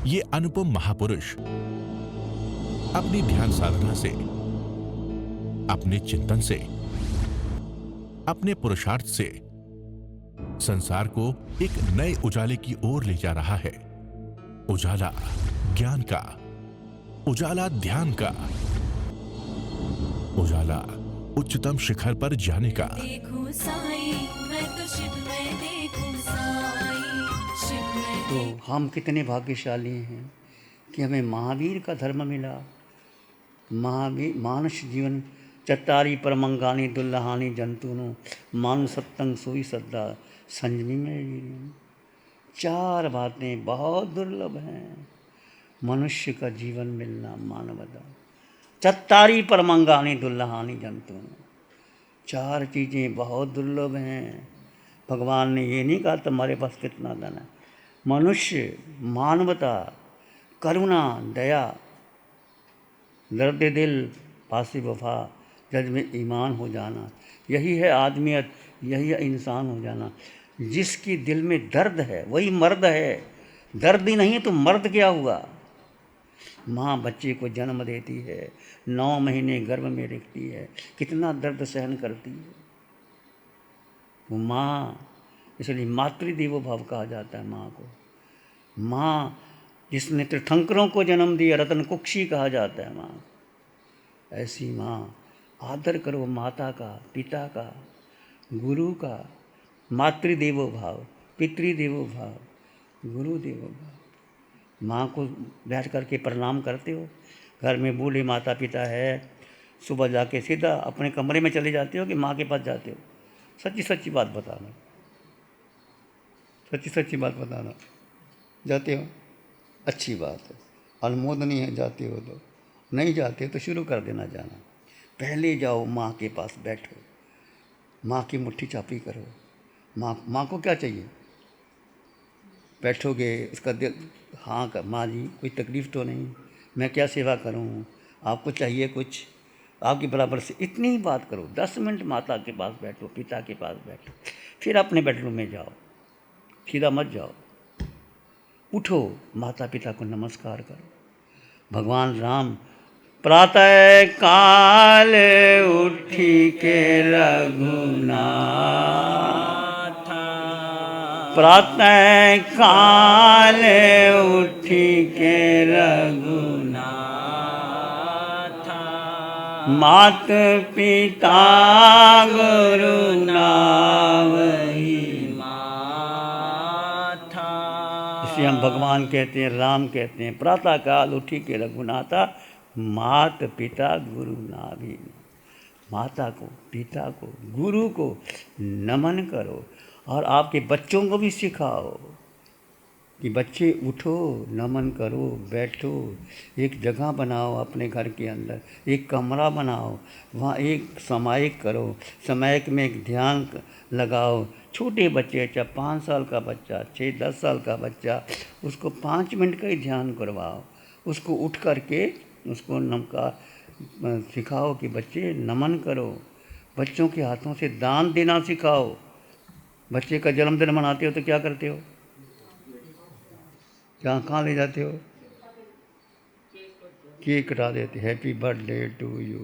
ये अनुपम महापुरुष अपनी ध्यान साधना से, अपने चिंतन से, अपने पुरुषार्थ से संसार को एक नए उजाले की ओर ले जा रहा है। उजाला ज्ञान का, उजाला ध्यान का, उजाला उच्चतम शिखर पर जाने का। देखूं साई, मैं तो शिव में देखूं साई, शिव में तो हम कितने भाग्यशाली हैं कि हमें महावीर का धर्म मिला। महावीर मानुष जीवन चट्टारी परमंगानी दुल्लहानी जंतुनु मानु सत्संग सोई सद्दा संजमी में। चार बातें बहुत दुर्लभ हैं मनुष्य का जीवन मिलना मानवता। चट्टारी परमंगानी दुल्लहानी जंतुनु, चार चीज़ें बहुत दुर्लभ हैं। भगवान ने ये नहीं कहा तुम्हारे पास कितना धन है। मनुष्य, मानवता, करुणा, दया, दर्द दिल, पासी वफा, जज में ईमान हो जाना, यही है आदमियत, यही है इंसान हो जाना। जिसकी दिल में दर्द है वही मर्द है। दर्द ही नहीं तो मर्द क्या हुआ। माँ बच्चे को जन्म देती है, 9 महीने गर्भ में रखती है, कितना दर्द सहन करती है वो माँ। इसलिए मातृदेवो भव कहा जाता है माँ को। माँ जिसने तीर्थंकरों को जन्म दिया, रतन कुक्षी कहा जाता है माँ। ऐसी माँ आदर करो माता का, पिता का, गुरु का। मातृदेवो भाव, पितृदेवो भाव, गुरुदेवो भाव। माँ को बैठ करके प्रणाम करते हो। घर में बूढ़े माता पिता है, सुबह जाके सीधा अपने कमरे में चले जाते हो कि माँ के पास जाते हो? सच्ची सच्ची बात बताना, सच्ची सच्ची बात बताना। जाते हो? अच्छी बात है, अनुमोदनीय है। जाते हो तो, नहीं जाते हो तो शुरू कर देना जाना। पहले जाओ माँ के पास, बैठो, माँ की मुट्ठी चापी करो। माँ को क्या चाहिए? बैठोगे, उसका दिल, हाँ का माँ जी कोई तकलीफ़ तो नहीं, मैं क्या सेवा करूँ, आपको चाहिए कुछ, आपके बराबर से इतनी ही बात करो। 10 मिनट माता के पास बैठो, पिता के पास बैठो, फिर अपने बेडरूम में जाओ। सीधा मत जाओ, उठो, माता पिता को नमस्कार करो। भगवान राम प्रातः काल उठी के रघुनाथ, प्रातः काल उठी के रघुनाथ, मात पिता गुरु नावही माथा। इसलिए हम भगवान कहते हैं, राम कहते हैं, प्रातः काल उठी के रघुनाथा, मात पिता गुरु नाभि। माता को, पिता को, गुरु को नमन करो। और आपके बच्चों को भी सिखाओ कि बच्चे उठो, नमन करो, बैठो। एक जगह बनाओ अपने घर के अंदर, एक कमरा बनाओ, वहाँ एक समायक करो। समायक में एक ध्यान लगाओ। छोटे बच्चे, चाहे 5 साल का बच्चा, 6-10 साल का बच्चा, उसको 5 मिनट का ही ध्यान करवाओ। उसको उठ करके उसको नमका सिखाओ कि बच्चे नमन करो। बच्चों के हाथों से दान देना सिखाओ। बच्चे का जन्मदिन मनाते हो तो क्या करते हो? कहाँ ले जाते हो? केक कटा देते, हैप्पी बर्थडे टू यू।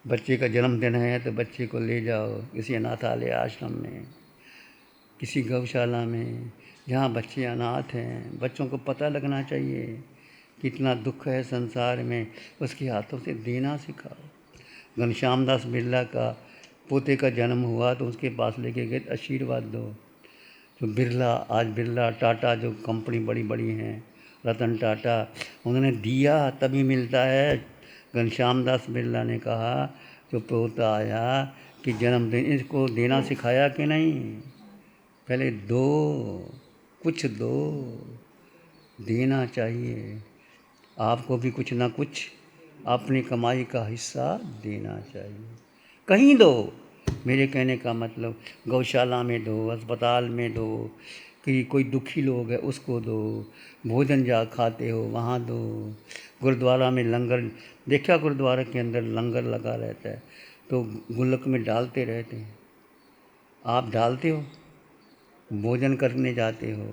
बच्चे का जन्मदिन है तो बच्चे को ले जाओ किसी अनाथालय आश्रम में, किसी गौशाला में, जहाँ बच्चे अनाथ हैं। बच्चों को पता लगना चाहिए कितना दुख है संसार में, उसके हाथों से देना सिखाओ। घनश्याम दास बिरला का पोते का जन्म हुआ तो उसके पास लेके गए, आशीर्वाद दो। तो बिरला, आज बिरला टाटा जो कंपनी बड़ी बड़ी हैं, रतन टाटा, उन्होंने दिया तभी मिलता है। घनश्याम दास बिरला ने कहा जो पोता आया कि जन्मदिन, इसको देना सिखाया कि नहीं? पहले दो, कुछ दो, देना चाहिए। आपको भी कुछ ना कुछ अपनी कमाई का हिस्सा देना चाहिए। कहीं दो, मेरे कहने का मतलब गौशाला में दो, अस्पताल में दो, कि कोई दुखी लोग है उसको दो, भोजन जा खाते हो वहाँ दो। गुरुद्वारा में लंगर देखा, गुरुद्वारा के अंदर लंगर लगा रहता है तो गुल्लक में डालते रहते हैं। आप डालते हो? भोजन करने जाते हो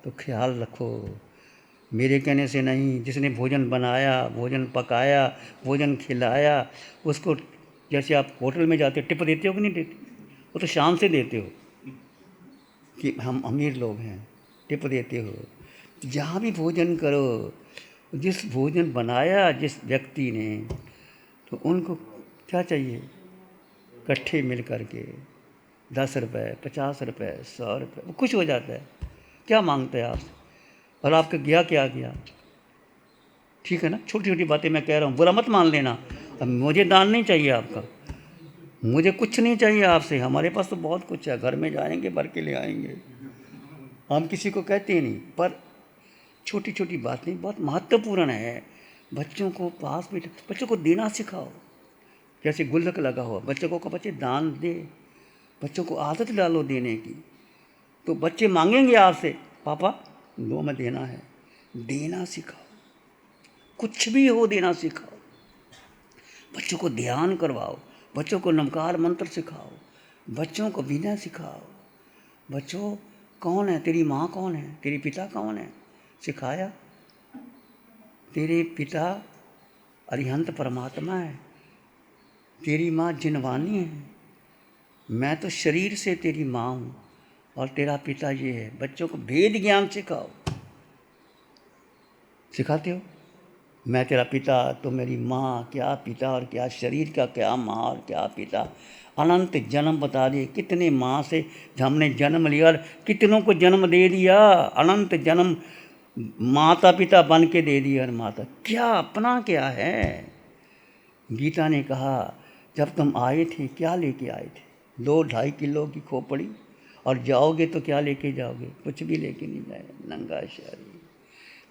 तो ख्याल रखो, मेरे कहने से नहीं। जिसने भोजन बनाया, भोजन पकाया, भोजन खिलाया, उसको जैसे आप होटल में जाते हो टिप देते हो कि नहीं देते? वो तो शान से देते हो कि हम अमीर लोग हैं, टिप देते हो। जहाँ भी भोजन करो, जिस भोजन बनाया जिस व्यक्ति ने, तो उनको क्या चाहिए? इकट्ठे मिल कर के 10 रुपये, 50 रुपये, 100 रुपये, वो खुश हो जाता है। क्या मांगते हैं आपसे? और आपका गया क्या गया? ठीक है ना? छोटी छोटी बातें मैं कह रहा हूँ, बुरा मत मान लेना। अब मुझे दान नहीं चाहिए आपका, मुझे कुछ नहीं चाहिए आपसे। हमारे पास तो बहुत कुछ है, घर में जाएंगे भर के ले आएंगे, हम किसी को कहते ही नहीं। पर छोटी छोटी बातें बहुत महत्वपूर्ण है। बच्चों को पास बैठे, बच्चों को देना सिखाओ। जैसे गुल्लक लगा हुआ, बच्चों को बच्चे दान दे, बच्चों को आदत डालो देने की। तो बच्चे मांगेंगे आपसे, पापा दो में देना है। देना सिखाओ, कुछ भी हो देना सिखाओ। बच्चों को ध्यान करवाओ, बच्चों को नमकार मंत्र सिखाओ, बच्चों को विनय सिखाओ। बच्चों कौन है तेरी माँ, कौन है तेरी पिता, कौन है? सिखाया। तेरे पिता अरिहंत परमात्मा है, तेरी माँ जिनवानी है, मैं तो शरीर से तेरी माँ हूँ और तेरा पिता ये है। बच्चों को भेद ज्ञान सिखाओ। सिखाते हो? मैं तेरा पिता, तो मेरी माँ, क्या पिता और क्या शरीर का, क्या माँ और क्या पिता। अनंत जन्म बता दिए, कितने माँ से हमने जन्म लिया और कितनों को जन्म दे दिया। अनंत जन्म माता पिता बन के दे दिया। और माता क्या अपना क्या है? गीता ने कहा जब तुम आए थे क्या लेके आए थे? 2-2.5 किलो की खोपड़ी, और जाओगे तो क्या लेके जाओगे? कुछ भी लेके नहीं जाए, नंगा शरीर।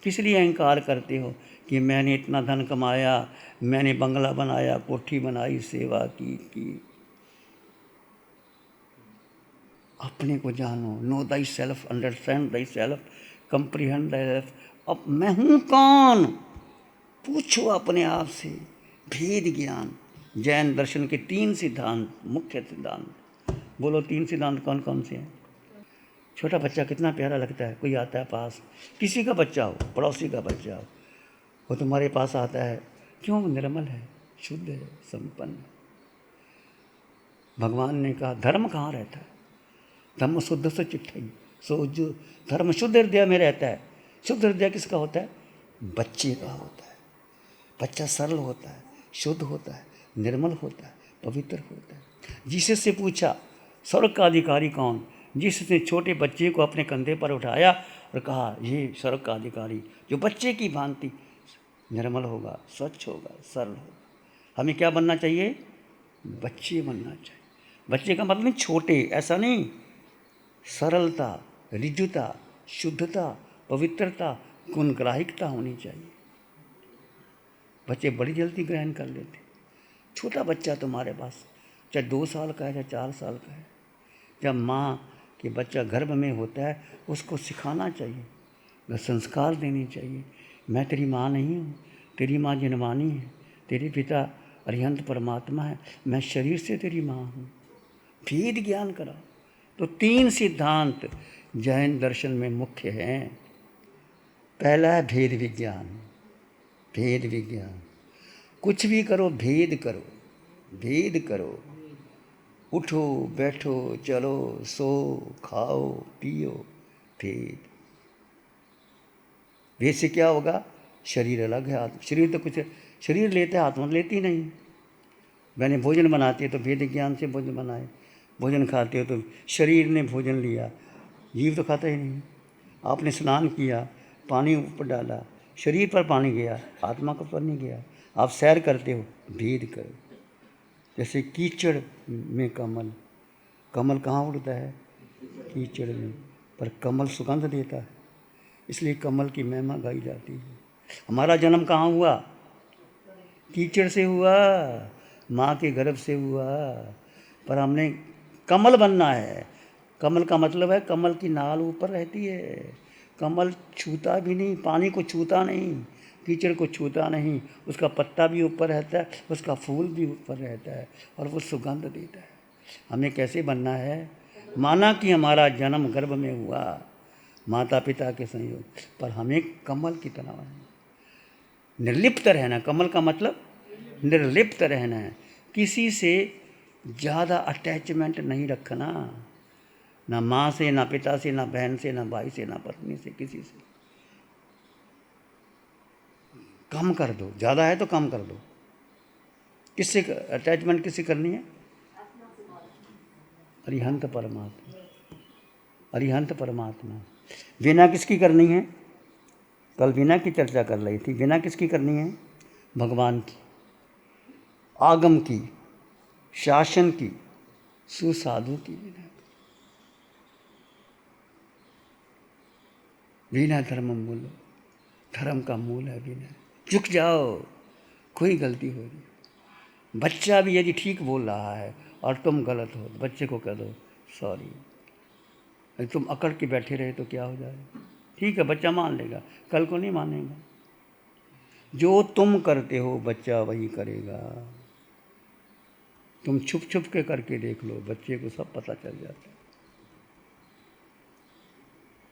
किस लिए अहंकार करते हो कि मैंने इतना धन कमाया, मैंने बंगला बनाया, कोठी बनाई, सेवा की। अपने को जानो। No thy self, understand thy self, comprehend thy self. अब मैं हूँ कौन? पूछो अपने आप से। भेद ज्ञान। जैन दर्शन के 3 सिद्धांत, मुख्य सिद्धांत। बोलो 3 सिद्धांत कौन कौन से हैं? छोटा बच्चा कितना प्यारा लगता है, कोई आता है पास, किसी का बच्चा हो, पड़ोसी का बच्चा हो, वो तुम्हारे पास आता है, क्यों? निर्मल है, शुद्ध है, संपन्न। भगवान ने कहा धर्म कहाँ रहता है? धर्म शुद्ध से चिट्ठई, सो जो धर्म शुद्ध हृदय में रहता है। शुद्ध हृदय किसका होता है? बच्चे का होता है। बच्चा सरल होता है, शुद्ध होता है, निर्मल होता है, पवित्र होता है। जीसस से पूछा स्वर्ग का अधिकारी कौन? जिसने छोटे बच्चे को अपने कंधे पर उठाया और कहा ये स्वर्ग का अधिकारी, जो बच्चे की भांति निर्मल होगा, स्वच्छ होगा, सरल होगा। हमें क्या बनना चाहिए? बच्चे बनना चाहिए। बच्चे का मतलब नहीं छोटे, ऐसा नहीं। सरलता, ऋजुता, शुद्धता, पवित्रता, गुणग्राहिकता होनी चाहिए। बच्चे बड़ी जल्दी ग्रहण कर लेते। छोटा बच्चा तुम्हारे पास, चाहे 2 साल का है, चाहे 4 साल का है, जब माँ के बच्चा गर्भ में होता है, उसको सिखाना चाहिए, वह संस्कार देने चाहिए। मैं तेरी माँ नहीं हूँ, तेरी माँ जिनवानी है, तेरे पिता अरिहंत परमात्मा है, मैं शरीर से तेरी माँ हूँ। भेद ज्ञान करा। तो 3 सिद्धांत जैन दर्शन में मुख्य हैं। पहला है भेद विज्ञान। भेद विज्ञान, कुछ भी करो भेद करो, भेद करो। उठो बैठो चलो सो खाओ पियो, भेद। भेद से क्या होगा? शरीर अलग है, शरीर तो कुछ, शरीर लेता है, आत्मा लेती नहीं। मैंने भोजन बनाते हो तो भेद ज्ञान से भोजन बनाए, भोजन खाते हो तो शरीर ने भोजन लिया, जीव तो खाता ही नहीं। आपने स्नान किया, पानी ऊपर डाला, शरीर पर पानी गया, आत्मा को पर नहीं गया। आप सैर करते हो, भेद करो। जैसे कीचड़ में कमल, कमल कहाँ उड़ता है? कीचड़ में, पर कमल सुगंध देता है, इसलिए कमल की महिमा गाई जाती है। हमारा जन्म कहाँ हुआ? कीचड़ से हुआ, माँ के गर्भ से हुआ, पर हमने कमल बनना है। कमल का मतलब है कमल की नाल ऊपर रहती है। कमल छूता भी नहीं, पानी को छूता नहीं, कीचड़ को छूता नहीं, उसका पत्ता भी ऊपर रहता है, उसका फूल भी ऊपर रहता है और वो सुगंध देता है। हमें कैसे बनना है? माना कि हमारा जन्म गर्भ में हुआ, माता पिता के संयोग, पर हमें कमल की तरह रहना, निर्लिप्त रहना। कमल का मतलब निर्लिप्त रहना है, किसी से ज़्यादा अटैचमेंट नहीं रखना, ना माँ से, ना पिता से, ना बहन से, ना भाई से, ना पत्नी से, किसी से। कम कर दो, ज़्यादा है तो कम कर दो। किससे अटैचमेंट किससे करनी है? अरिहंत परमात्मा, अरिहंत परमात्मा। बिना किसकी करनी है? कल बिना की चर्चा कर रही थी। बिना किसकी करनी है? भगवान की, आगम की, शासन की, सुसाधु की। बिना धर्म मूल, धर्म का मूल है बिना। झुक जाओ, कोई गलती हो रही, बच्चा भी यदि ठीक बोल रहा है और तुम गलत हो तो बच्चे को कह दो सॉरी। यदि तुम अकड़ के बैठे रहे तो क्या हो जाएगा? ठीक है, बच्चा मान लेगा, कल को नहीं मानेगा। जो तुम करते हो बच्चा वही करेगा। तुम छुप छुप के करके देख लो, बच्चे को सब पता चल जाता है।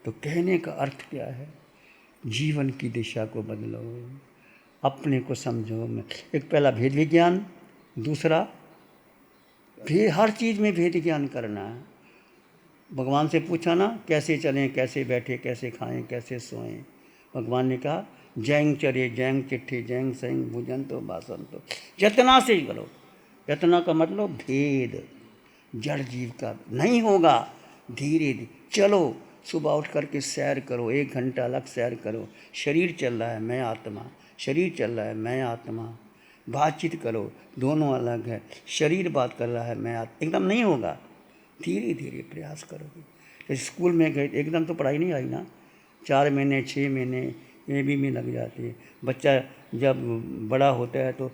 तो कहने का अर्थ क्या है? जीवन की दिशा को बदलो, अपने को समझो। एक पहला भेद विज्ञान, दूसरा हर चीज़ में भेद ज्ञान करना है। भगवान से पूछा ना, कैसे चलें, कैसे बैठे, कैसे खाएं, कैसे सोएं। भगवान ने कहा जैंग चरे, जैंग चिट्ठी, जैंग सैंग भुजन तो बासन तो, यतना से ही करो। यतना का मतलब भेद, जड़ जीव का नहीं होगा। धीरे धीरे चलो, सुबह उठ करके सैर करो, 1 घंटा अलग सैर करो। शरीर चल रहा है, मैं आत्मा, शरीर चल रहा है, मैं आत्मा। बातचीत करो, दोनों अलग है। शरीर बात कर रहा है, मैं एकदम नहीं होगा। धीरे धीरे प्रयास करोगे। जैसे स्कूल में गए एकदम तो पढ़ाई नहीं आई ना, 4 महीने 6 महीने ये भी में लग जाते हैं। बच्चा जब बड़ा होता है तो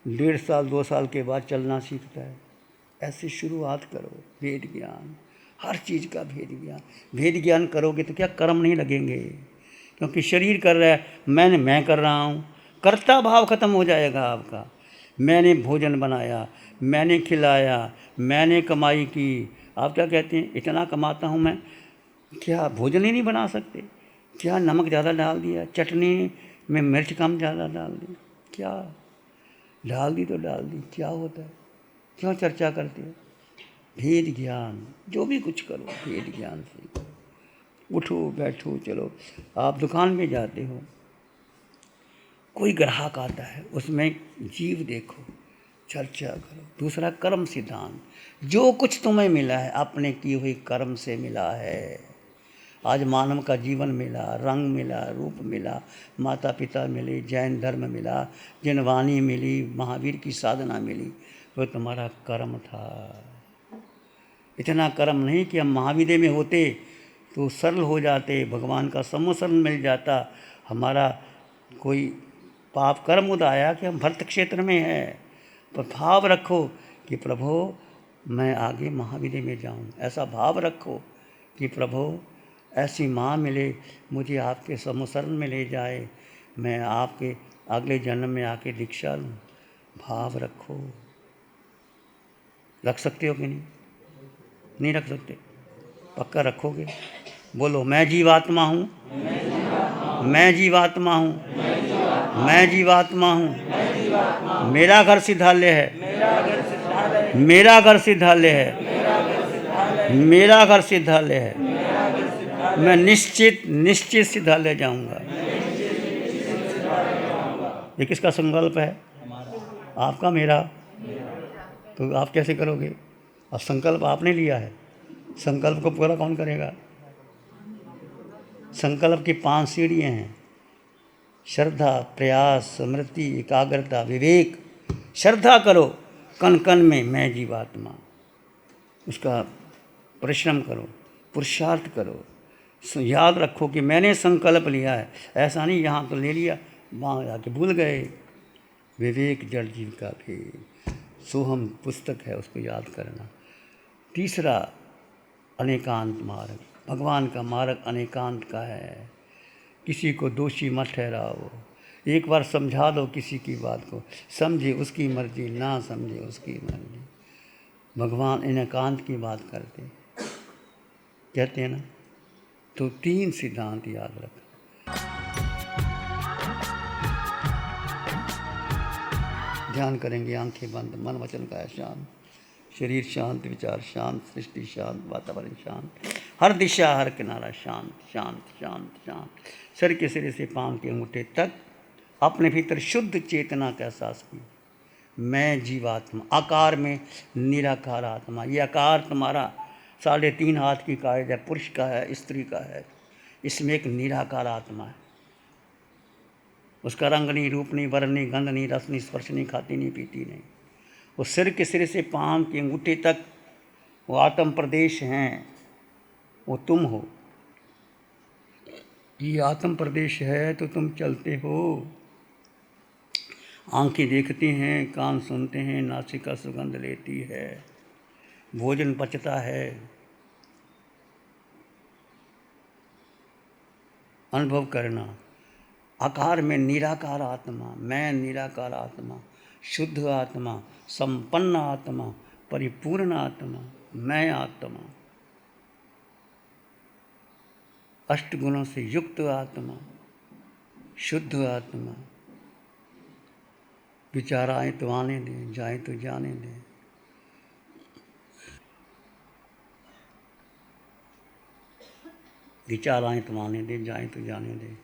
1.5 साल 2 साल के बाद चलना सीखता है। ऐसे शुरुआत करो। भेद ज्ञान, हर चीज़ का भेद ज्ञान। भेद ज्ञान करोगे तो क्या कर्म नहीं लगेंगे, क्योंकि शरीर कर रहा है, मैं कर रहा हूँ, कर्ता भाव खत्म हो जाएगा आपका। मैंने भोजन बनाया, मैंने खिलाया, मैंने कमाई की। आप क्या कहते हैं? इतना कमाता हूँ मैं, क्या भोजन ही नहीं बना सकते? क्या नमक ज़्यादा डाल दिया, चटनी में मिर्च कम ज़्यादा डाल दी, क्या डाल दी तो डाल दी, क्या होता है? क्यों चर्चा करते हो? भेद ज्ञान, जो भी कुछ करो भेद ज्ञान से करो। उठो बैठो चलो। आप दुकान में जाते हो, कोई ग्राहक आता है, उसमें जीव देखो, चर्चा करो। दूसरा कर्म सिद्धांत, जो कुछ तुम्हें मिला है अपने की हुई कर्म से मिला है। आज मानव का जीवन मिला, रंग मिला, रूप मिला, माता पिता मिले, जैन धर्म मिला, जिनवाणी मिली, महावीर की साधना मिली, वो तुम्हारा कर्म था। इतना कर्म नहीं कि हम महाविद्या में होते तो सरल हो जाते, भगवान का समोसरण मिल जाता। हमारा कोई पाप कर्म उदाया कि हम भरत क्षेत्र में हैं, पर भाव रखो कि प्रभु मैं आगे महाविद्या में जाऊं। ऐसा भाव रखो कि प्रभु ऐसी माँ मिले, मुझे आपके समोसरण में ले जाए, मैं आपके अगले जन्म में आके दीक्षा लूँ। भाव रखो। रख सकते हो कि नहीं? नहीं रख सकते? पक्का रखोगे? बोलो, मैं जीवात्मा हूँ, मैं जीवात्मा हूँ, मैं जीवात्मा हूँ। मेरा घर सिद्धालय है, मेरा घर सिद्धालय है, मेरा घर सिद्धालय है। मैं निश्चित सिद्धालय जाऊंगा। ये किसका संकल्प है? आपका, मेरा। तो आप कैसे करोगे? अब संकल्प आपने लिया है, संकल्प को पूरा कौन करेगा? संकल्प की 5 सीढ़ियाँ हैं: श्रद्धा, प्रयास, स्मृति, एकाग्रता, विवेक। श्रद्धा करो, कण कण में मैं जीवात्मा, उसका परिश्रम करो, पुरुषार्थ करो। याद रखो कि मैंने संकल्प लिया है। ऐसा नहीं यहाँ तो ले लिया, वहाँ जाके भूल गए। विवेक जड़ जीव का भेद, सोहम पुस्तक है, उसको याद करना। तीसरा, अनेकांत मार्ग। भगवान का मार्ग अनेकांत का है। किसी को दोषी मत ठहराओ। एक बार समझा दो किसी की बात को, समझे उसकी मर्जी, ना समझे उसकी मर्जी। भगवान अनेकांत की बात करते, कहते हैं ना, तो 3 सिद्धांत याद रख। ध्यान करेंगे, आंखें बंद, मन वचन काया शांत, शरीर शांत, विचार शांत, सृष्टि शांत, वातावरण शांत, हर दिशा हर किनारा शांत शांत शांत शांत। सिर के सिरे से पांव के अंगूठे तक अपने भीतर शुद्ध चेतना का एहसास की। मैं जीवात्मा, आकार में निराकार आत्मा। ये आकार तुम्हारा 3.5 हाथ की कायद है, पुरुष का है, स्त्री का है। इसमें एक निराकार आत्मा है। उसका रंग नहीं, रूप नहीं, वर्ण नहीं, गंध नहीं, रस नहीं, स्पर्श नहीं, खाती नहीं, पीती नहीं। वो सिर के सिरे से पांव के अंगूठे तक वो आत्म प्रदेश हैं, वो तुम हो। ये आत्म प्रदेश है तो तुम चलते हो। आंखें देखती हैं, कान सुनते हैं, नासिका सुगंध लेती है, भोजन पचता है, अनुभव करना। आकार में निराकार आत्मा, मैं निराकार आत्मा, शुद्ध आत्मा, संपन्न आत्मा, परिपूर्ण आत्मा, मैं आत्मा, अष्ट गुणों से युक्त आत्मा, शुद्ध आत्मा। विचार आए तो आने दें, जाए तो जाने दें। विचार आए तो आने दें, जाए तो जाने दें।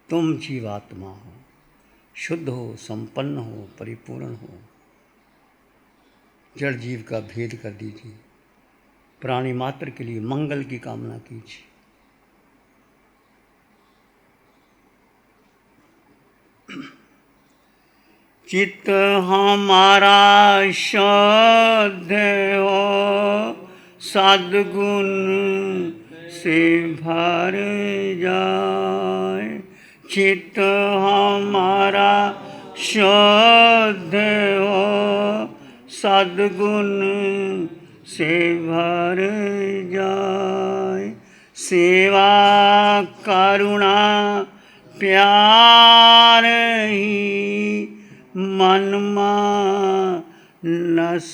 तुम जीवात्मा हो, शुद्ध हो, संपन्न हो, परिपूर्ण हो। जड़ जीव का भेद कर दीजिए। प्राणी मात्र के लिए मंगल की कामना कीजिए। चित्त हमारा शुद्ध हो, सद्गुण से भर जाए। चित्त हमारा शुद्ध हो, सद्गुण से भर जाए। सेवा करुणा प्यार ही मन मानस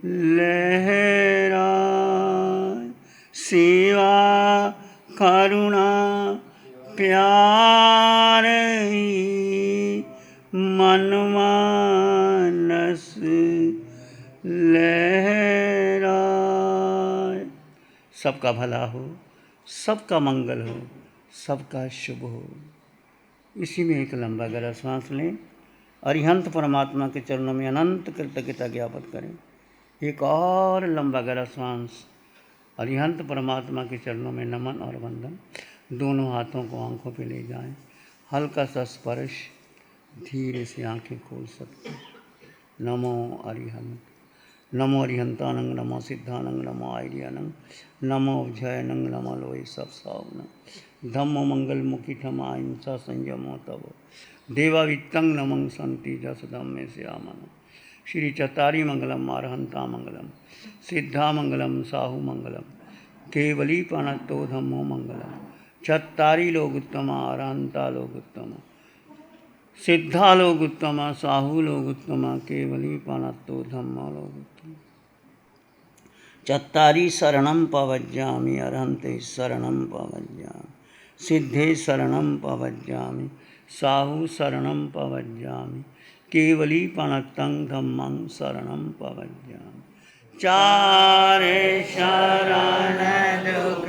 लहराए। सेवा करुणा प्यार ही मन मानस लहराए। सबका भला हो, सबका मंगल हो, सबका शुभ हो। इसी में एक लंबा गहरा सांस लें। अरिहंत परमात्मा के चरणों में अनंत कृतज्ञता ज्ञापन करें। एक और लंबा गहरा सांस। अरिहंत परमात्मा के चरणों में नमन और वंदन। दोनों हाथों को आंखों पे ले जाएं। हल्का सा स्पर्श, धीरे से आंखें खोल सकते। नमो अरिहंत, नमो अरिहंतानंग, नमो सिद्धानंग, नमो आर्यानंग, नमो जयनंग, नमो लोई सब सावनंग। धम्मो मंगल मुखी ठमा हिंसा संयमो तब देवावित्तंग नमंग संति जस धम्मे श्यामन। श्री चतारी मंगलम, अरहंता मंगलम, सिद्धा मंगलम, साहू मंगलम, केवली पणतो धम्मो मंगलम। चत्तारी लोग उत्तमा, अरहंता लोग उत्तमा, सिद्धा लोग उत्तमा, साहू लोग उत्तमा, केवली पणतो धम्मो लोग उत्तमा। चत्तारी शरणं पवज्जामि, अरहंते शरणं पवज्जामि, सिद्धे शरणं पवज्जामि, साहू शरणं पवज्जामि, केवली पणतं धम्मं शरणं पवज्जामि। चार शरण दुख